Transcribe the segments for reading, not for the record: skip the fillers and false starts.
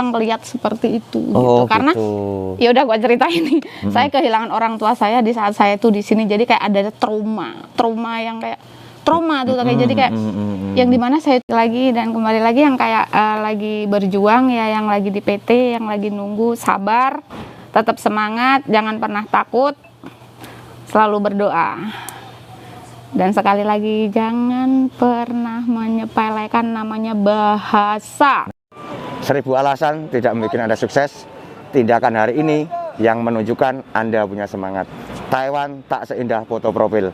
ngelihat seperti itu gitu. Karena ya udah gua ceritain nih. Saya kehilangan orang tua saya di saat saya tuh di sini. Jadi kayak ada trauma yang kayak trauma tuh kayak jadi kayak yang dimana saya lagi dan kembali lagi yang kayak lagi berjuang ya, yang lagi di PT, yang lagi nunggu, sabar, tetap semangat, jangan pernah takut, selalu berdoa. Dan sekali lagi jangan pernah menyepelekan namanya bahasa. 1000 alasan tidak membuat Anda sukses. Tindakan hari ini yang menunjukkan Anda punya semangat. Taiwan tak seindah foto profil.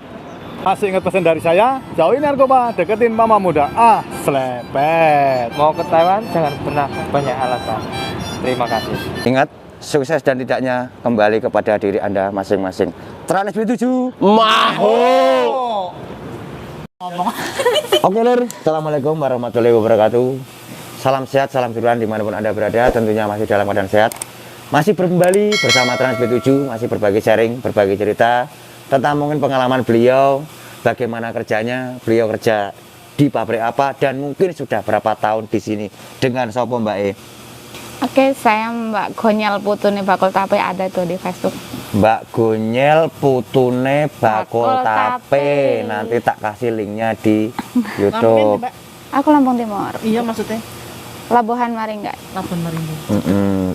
Masih ingat pesan dari saya? Jauhin narkoba, deketin mama muda. Selepet. Mau ke Taiwan jangan pernah banyak alasan. Terima kasih. Ingat, sukses dan tidaknya kembali kepada diri Anda masing-masing. Trans B7 Maho. Oke lur, assalamualaikum warahmatullahi wabarakatuh. Salam sehat, salam duluan dimanapun Anda berada. Tentunya masih dalam keadaan sehat. Masih kembali bersama Trans B7, masih berbagi sharing, berbagi cerita tentang mungkin pengalaman beliau, bagaimana kerjanya, beliau kerja di pabrik apa, dan mungkin sudah berapa tahun di sini dengan Sopo Mbak E. Oke, saya Mbak Gonyel Putune Bakul Tape, ada tuh di Facebook. Mbak Gonyel Putune Bakul Tape. Nanti tak kasih linknya di YouTube. Aku Lampung Timur. Iya, maksudnya Labuhan Maringga. Labuhan Maringga.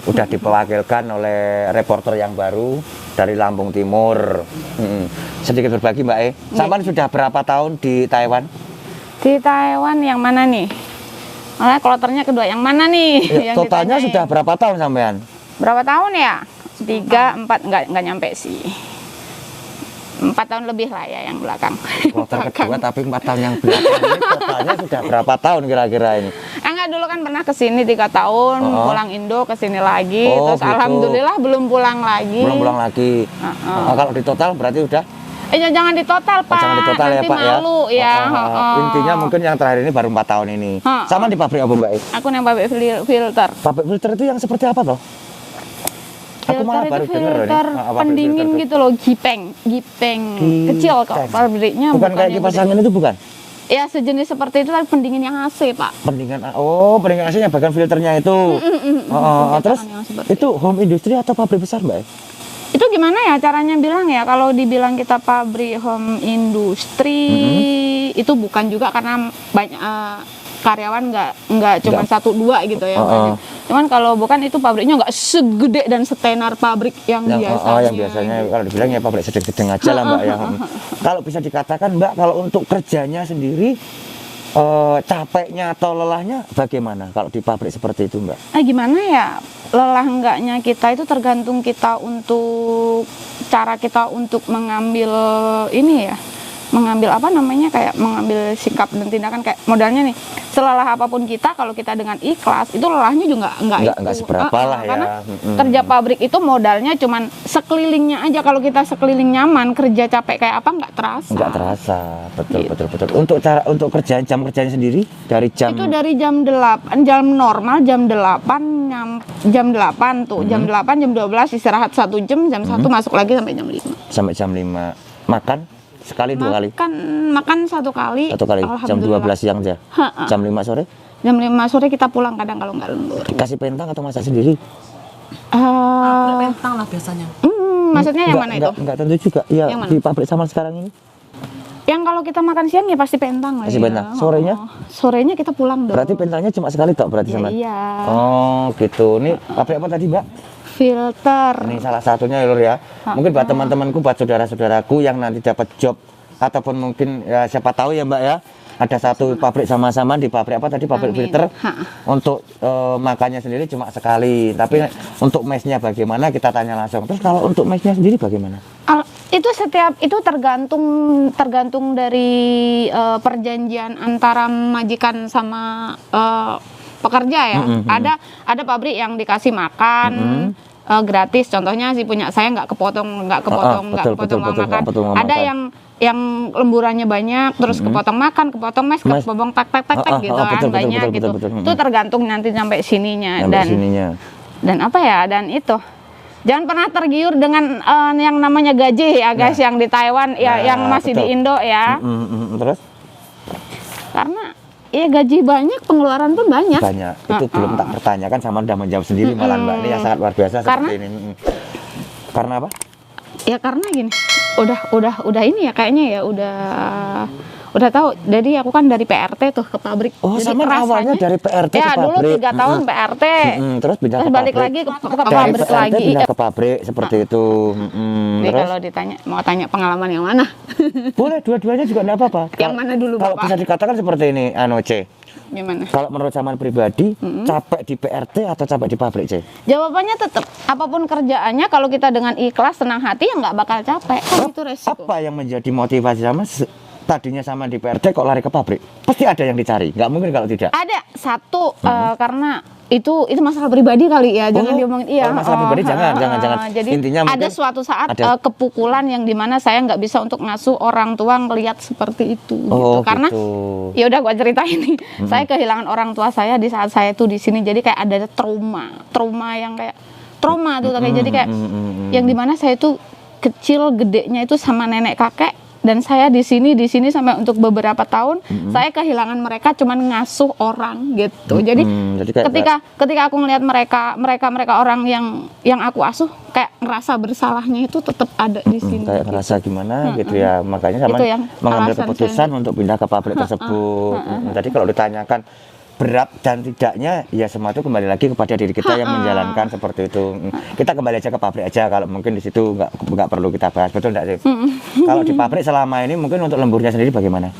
Udah diwakilkan oleh reporter yang baru dari Lampung Timur. Sedikit berbagi Mbak E. Sampean sudah berapa tahun di Taiwan? Di Taiwan yang mana nih? Malah kloternya kedua yang mana nih? Ya, yang totalnya ditanyain. sudah berapa tahun sampean? Berapa tahun ya? 3, 4, nggak nyampe sih. 4 tahun lebih lah ya yang belakang. Kloter kedua tapi 4 tahun yang belakang. Ini totalnya sudah berapa tahun kira-kira ini? Enggak, dulu kan pernah kesini 3 tahun, pulang Indo kesini lagi, terus gitu. alhamdulillah belum pulang lagi. Belum pulang lagi. Kalau di total berarti udah? Jangan di total Pak. Jangan di total nanti ya Pak malu, ya. Intinya mungkin yang terakhir ini baru 4 tahun ini. Sama di pabrik apa Mbak E? Aku yang pabrik filter. Pabrik filter itu yang seperti apa toh? Aku malah baru dengar filter pendingin gitu loh, gipeng kecil kok pabriknya. Bukan kayak kipas angin itu bukan? Ya sejenis seperti itu, tapi pendingin yang AC Pak. Pendingin, pendingin AC-nya bagian filternya itu. Terus itu home industry atau pabrik besar Mbak E? Itu gimana ya caranya bilang ya, kalau dibilang kita pabrik home industri itu bukan juga, karena banyak karyawan nggak cuma 1-2 gitu ya. Cuman kalau bukan itu pabriknya nggak segede dan setenar pabrik yang biasanya. Yang biasanya kalau dibilang ya pabrik sedang-sedang aja lah Mbak ya. Kalau bisa dikatakan Mbak, kalau untuk kerjanya sendiri capeknya atau lelahnya bagaimana kalau di pabrik seperti itu Mbak? Gimana ya, lelah enggaknya kita itu tergantung kita untuk cara kita untuk mengambil ini ya, mengambil apa namanya, kayak mengambil sikap dan tindakan. Kayak modalnya nih, selelah apapun kita, kalau kita dengan ikhlas itu lelahnya juga nggak seberapa lah ya. Karena kerja pabrik itu modalnya cuman sekelilingnya aja. Kalau kita sekeliling nyaman, kerja capek kayak apa nggak terasa. Nggak terasa, betul. Untuk kerjaan, jam kerjanya sendiri dari jam itu dari jam 8, jam normal jam 8 jam 8 tuh, jam 8 jam 12 istirahat 1 jam, jam 1 masuk lagi sampai jam 5. Sampai jam 5 makan sekali, 2 kali? Makan 1 kali. 1 kali, jam 12 siang aja. Jam 5 sore? Jam 5 sore kita pulang kadang kalau nggak lembur. Dikasih pentang atau masak sendiri? Pentang lah biasanya. Maksudnya yang mana itu? Enggak tentu juga. Ya, di pabrik Saman sekarang ini. Yang kalau kita makan siang ya pasti pentang lah. Pasti ya. pentang. Sorenya? Sorenya kita pulang dong. Berarti pentangnya cuma sekali tok berarti Saman? Iya. Oh, gitu. Ini pabrik apa tadi, Mbak? Filter. Ini salah satunya ya Lur ya. Mungkin buat teman-temanku, buat saudara-saudaraku yang nanti dapat job ataupun mungkin ya siapa tahu ya Mbak ya, ada satu pabrik sama-sama di pabrik apa tadi, pabrik filter. Untuk makannya sendiri cuma sekali, tapi untuk mesnya bagaimana kita tanya langsung. Terus kalau untuk mesnya sendiri bagaimana? Itu tergantung dari perjanjian antara majikan sama pekerja ya. Ada pabrik yang dikasih makan gratis, contohnya si punya saya nggak kepotong makan. Ada yang lemburannya banyak, terus kepotong makan, kepotong mes, kepotong tak gitu kan, banyak gitu. Itu tergantung nanti sampai sininya. Dan apa ya, dan itu jangan pernah tergiur dengan yang namanya gaji ya guys, yang di Taiwan ya, yang masih di Indo ya. Terus? Karena Iya, gaji banyak, pengeluaran pun banyak. Banyak. Itu belum tak pertanyakan, sama udah menjawab sendiri malah Mbak. Ini yang sangat luar biasa Karena- seperti ini. Karena apa? Ya karena gini, udah ini ya kayaknya ya udah tahu. Jadi aku kan dari PRT tuh ke pabrik. Oh, Jadi sama awalnya dari PRT ya ke dulu pabrik. 3 tahun PRT. Terus pindah Terus ke balik pabrik. lagi ke Dari pabrik PRT lagi. pindah ke pabrik seperti itu. Jadi Terus kalau ditanya mau tanya pengalaman yang mana? boleh dua-duanya juga enggak apa-apa. Yang mana dulu, Kalau Bapak? bisa dikatakan seperti ini, C. Gimana? Kalau menurut zaman pribadi, capek di PRT atau capek di pabrik, C? Jawabannya tetap apapun kerjaannya kalau kita dengan ikhlas senang hati ya nggak bakal capek. Kan itu resiko. Apa yang menjadi motivasi tadinya sama di PRT kok lari ke pabrik? Pasti ada yang dicari, nggak mungkin kalau tidak. Ada satu karena itu masalah pribadi kali ya, jangan diomongin. Iya, kalau masalah pribadi jangan. Jadi Intinya ada mungkin suatu saat ada- kepukulan yang dimana saya nggak bisa untuk ngasuh orang tua ngelihat seperti itu Oh, gitu. Karena gitu. ya udah gua ceritain nih, saya kehilangan orang tua saya di saat saya tuh di sini, jadi kayak ada trauma yang kayak trauma tuh kayak jadi kayak yang dimana saya tuh kecil gedenya itu sama nenek kakek. Dan saya di sini sampai untuk beberapa tahun saya kehilangan mereka, cuman ngasuh orang gitu. Jadi jadi kayak ketika aku ngelihat mereka orang yang aku asuh, kayak ngerasa bersalahnya itu tetap ada di sini. kayak ngerasa gimana gitu ya, makanya sama Itu yang mengambil alasan keputusan untuk pindah ke pabrik tersebut. Jadi kalau ditanyakan berat dan tidaknya, ya semua itu kembali lagi kepada diri kita yang menjalankan seperti itu. Kita kembali aja ke pabrik aja, kalau mungkin di situ nggak perlu kita bahas, betul nggak sih? Kalau di pabrik selama ini mungkin untuk lemburnya sendiri bagaimana?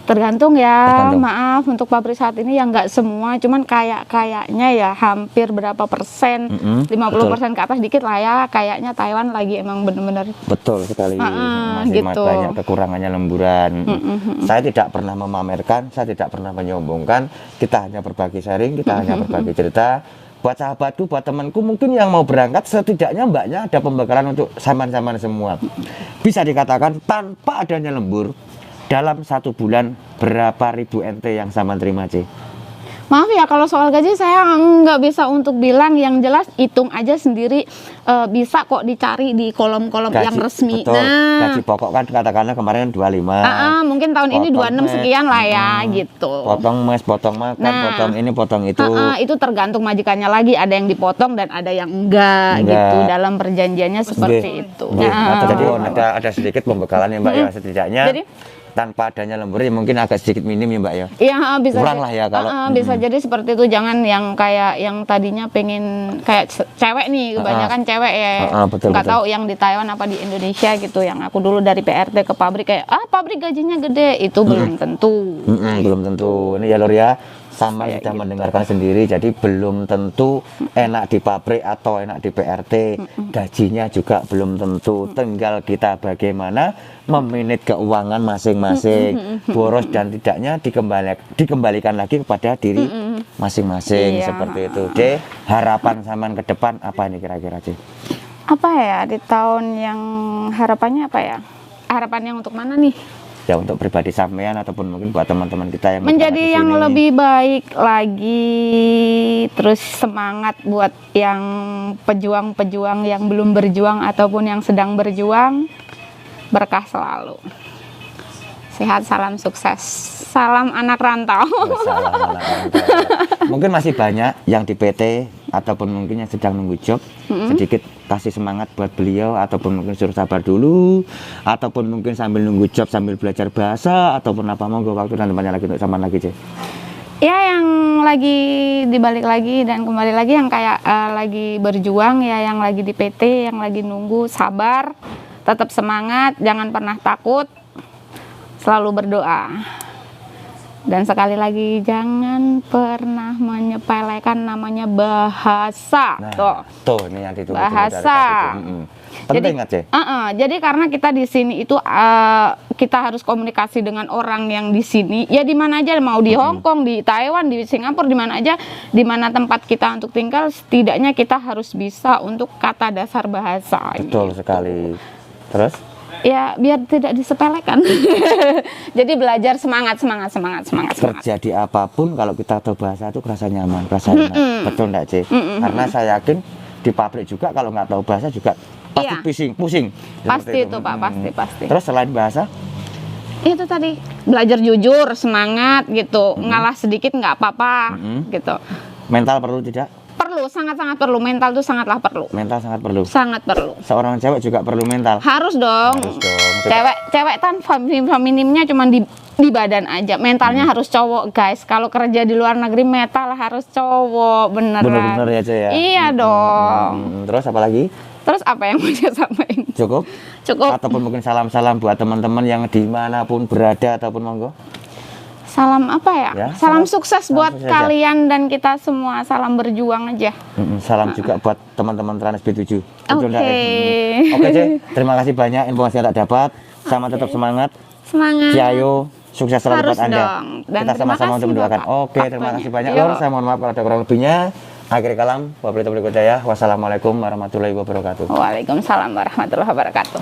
Tergantung ya, Tergantung. maaf untuk pabrik saat ini ya nggak semua, cuman kayaknya ya hampir berapa persen, 50% ke atas dikit lah ya, kayaknya Taiwan lagi emang bener-bener. Betul sekali, masih gitu. banyak kekurangannya lemburan. Saya tidak pernah memamerkan, saya tidak pernah menyombongkan, kita hanya berbagi sharing, kita hanya berbagi cerita. Buat sahabatku, buat temanku mungkin yang mau berangkat, setidaknya mbaknya ada pembekalan untuk saman-saman semua. Bisa dikatakan tanpa adanya lembur, dalam 1 bulan berapa ribu NT yang Saman terima, C? Maaf ya kalau soal gaji saya nggak bisa untuk bilang, yang jelas hitung aja sendiri, bisa kok dicari di kolom-kolom yang resmi. Betul, gaji pokok kan katakanlah kemarin 25. Mungkin tahun ini Potong 26 mes, sekian lah ya gitu. Potong mes, potong makan, Nah, potong ini, potong itu. Itu tergantung majikannya lagi, ada yang dipotong dan ada yang enggak. Gitu dalam perjanjiannya seperti itu. Jadi ada sedikit pembekalan ya Mbak ya, setidaknya. Jadi tanpa adanya lembur ya mungkin agak sedikit minim ya Mbak ya. Iya, bisa Kurang lah ya kalau bisa jadi seperti itu. Jangan yang kayak yang tadinya pengen kayak cewek nih, kebanyakan cewek ya. Betul, Nggak betul. tahu yang di Taiwan apa di Indonesia gitu. Yang aku dulu dari PRT ke pabrik kayak pabrik gajinya gede, itu belum tentu. Belum tentu. Ini ya Lur ya, sama Kayak sudah mendengarkan sendiri, jadi belum tentu enak di pabrik atau enak di PRT. Gajinya juga belum tentu, tinggal kita bagaimana memanage keuangan masing-masing. Boros dan tidaknya dikembalikan lagi kepada diri masing-masing. Iya. Seperti itu. C, harapan Saman ke depan apa ini kira-kira, C? Apa ya di tahun yang harapannya apa ya? Harapannya untuk mana nih? Ya untuk pribadi sampean ataupun mungkin buat teman-teman kita yang Menjadi berangkat di yang sini. lebih baik lagi, terus semangat buat yang pejuang-pejuang yang belum berjuang ataupun yang sedang berjuang, berkah selalu. Sehat, salam sukses, salam anak rantau. Salam anak rantau. Mungkin masih banyak yang di PT ataupun mungkin yang sedang nunggu job, sedikit kasih semangat buat beliau, ataupun mungkin suruh sabar dulu, ataupun mungkin sambil nunggu job sambil belajar bahasa, ataupun apa, monggo waktu dan tempatnya lagi untuk Saman lagi, C. Ya yang lagi dibalik lagi dan kembali lagi, yang kayak lagi berjuang ya, yang lagi di PT, yang lagi nunggu, sabar, tetap semangat, jangan pernah takut, selalu berdoa. Dan sekali lagi jangan pernah menyepelekan namanya bahasa. Tuh ini yang ditunggu Bahasa. Penting aja. Jadi karena kita di sini itu kita harus komunikasi dengan orang yang di sini. Ya di mana aja, mau di Hong Kong, di Taiwan, di Singapura, di mana aja, di mana tempat kita untuk tinggal, setidaknya kita harus bisa untuk kata dasar bahasa. Betul sekali. Terus? Ya biar tidak disepelekan. Jadi belajar semangat. Terjadi apapun kalau kita tahu bahasa itu kerasa nyaman, kerasa enak. Betul enggak, C? Karena saya yakin di pabrik juga kalau nggak tahu bahasa juga pasti Iya. pusing. Pasti Seperti itu Pak, pasti. Terus selain bahasa? itu tadi belajar jujur, semangat gitu, ngalah sedikit nggak apa-apa gitu. Mental perlu tidak? Perlu, sangat-sangat perlu. Mental tuh sangatlah perlu. Mental sangat perlu. Sangat perlu. Seorang cewek juga perlu mental. Harus dong. Harus dong. Cewek tanpa feminimnya cuma di badan aja. Mentalnya harus cowok, guys. Kalau kerja di luar negeri mental harus cowok, beneran. Bener-bener ya, Ce ya. Iya dong. Terus apa lagi? Terus apa yang mau saya sampaikan? Cukup? Cukup. Ataupun mungkin salam-salam buat teman-teman yang dimanapun berada ataupun monggo. Salam apa ya? Ya, salam sukses salam buat sukses aja. kalian dan kita semua. Salam berjuang aja. Salam juga buat teman-teman Trans B7. Betul Oke. nggak, ya? Oke, Ce. Terima kasih banyak informasi yang tak dapat. Sama tetap semangat. Semangat. Ciayo, sukses selalu Harus buat Anda. dong. Dan Kita terima sama-sama kasih, untuk mendoakan. Bapak, Oke, terima waktunya. kasih banyak, Yo. Lor. Saya mohon maaf kalau ada kurang lebihnya. Akhir kalam, wabillahi taufiq wal hidayah. Wassalamualaikum warahmatullahi wabarakatuh. Waalaikumsalam warahmatullahi wabarakatuh.